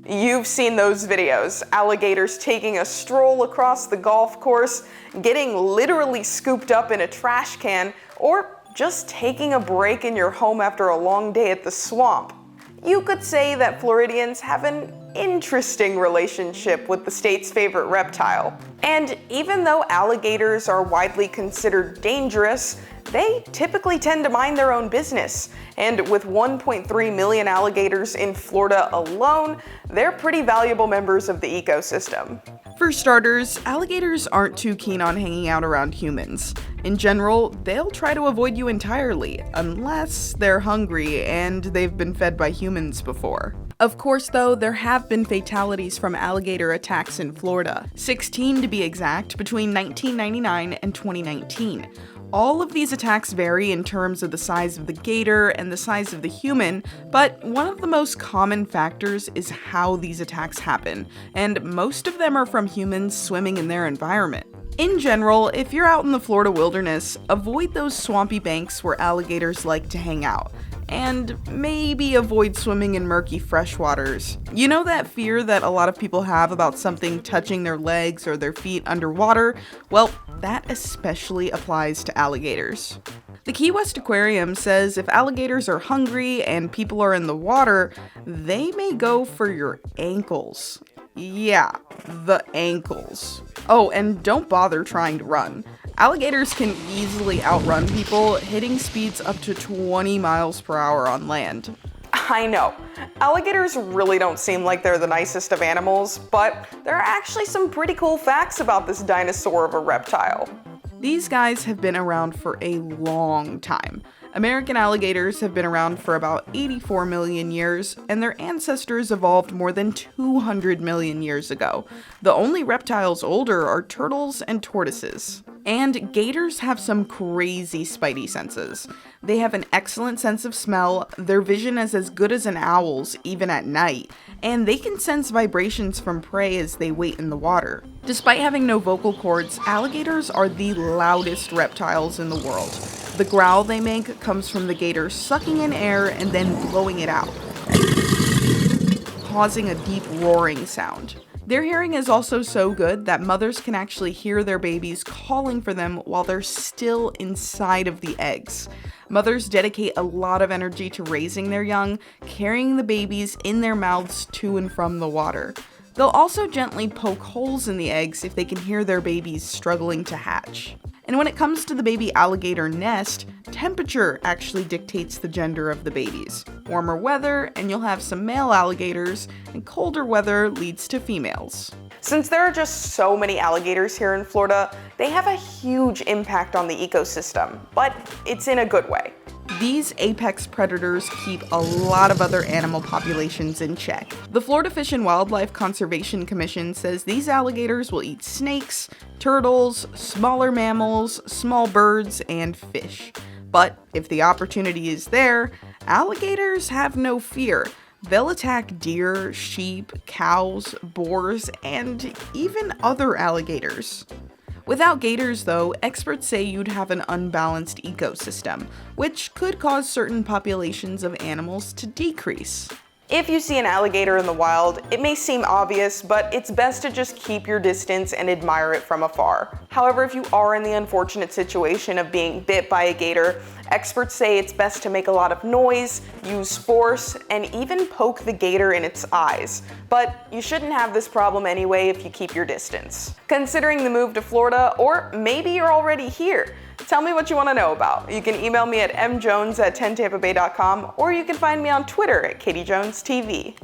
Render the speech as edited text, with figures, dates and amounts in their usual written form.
You've seen those videos, alligators taking a stroll across the golf course, getting literally scooped up in a trash can, or just taking a break in your home after a long day at the swamp. You could say that Floridians have an interesting relationship with the state's favorite reptile. And even though alligators are widely considered dangerous, they typically tend to mind their own business. And with 1.3 million alligators in Florida alone, they're pretty valuable members of the ecosystem. For starters, alligators aren't too keen on hanging out around humans. In general, they'll try to avoid you entirely, unless they're hungry and they've been fed by humans before. Of course, though, there have been fatalities from alligator attacks in Florida, 16 to be exact, between 1999 and 2019. All of these attacks vary in terms of the size of the gator and the size of the human, but one of the most common factors is how these attacks happen, and most of them are from humans swimming in their environment. In general, if you're out in the Florida wilderness, avoid those swampy banks where alligators like to hang out. And maybe avoid swimming in murky freshwaters. You know that fear that a lot of people have about something touching their legs or their feet underwater? Well, that especially applies to alligators. The Key West Aquarium says if alligators are hungry and people are in the water, they may go for your ankles. Yeah, the ankles. Oh, and don't bother trying to run. Alligators can easily outrun people, hitting speeds up to 20 miles per hour on land. I know, alligators really don't seem like they're the nicest of animals, but there are actually some pretty cool facts about this dinosaur of a reptile. These guys have been around for a long time. American alligators have been around for about 84 million years, and their ancestors evolved more than 200 million years ago. The only reptiles older are turtles and tortoises. And gators have some crazy spidey senses. They have an excellent sense of smell, their vision is as good as an owl's, even at night, and they can sense vibrations from prey as they wait in the water. Despite having no vocal cords, alligators are the loudest reptiles in the world. The growl they make comes from the gator sucking in air and then blowing it out, causing a deep roaring sound. Their hearing is also so good that mothers can actually hear their babies calling for them while they're still inside of the eggs. Mothers dedicate a lot of energy to raising their young, carrying the babies in their mouths to and from the water. They'll also gently poke holes in the eggs if they can hear their babies struggling to hatch. And when it comes to the baby alligator nest, temperature actually dictates the gender of the babies. Warmer weather, and you'll have some male alligators, and colder weather leads to females. Since there are just so many alligators here in Florida, they have a huge impact on the ecosystem, but it's in a good way. These apex predators keep a lot of other animal populations in check. The Florida Fish and Wildlife Conservation Commission says these alligators will eat snakes, turtles, smaller mammals, small birds, and fish. But if the opportunity is there, alligators have no fear. They'll attack deer, sheep, cows, boars, and even other alligators. Without gators, though, experts say you'd have an unbalanced ecosystem, which could cause certain populations of animals to decrease. If you see an alligator in the wild, it may seem obvious, but it's best to just keep your distance and admire it from afar. However, if you are in the unfortunate situation of being bit by a gator, experts say it's best to make a lot of noise, use force, and even poke the gator in its eyes. But you shouldn't have this problem anyway if you keep your distance. Considering the move to Florida, or maybe you're already here, tell me what you want to know about. You can email me at mjones@10tampabay.com, or you can find me on Twitter at KatieJonesTV.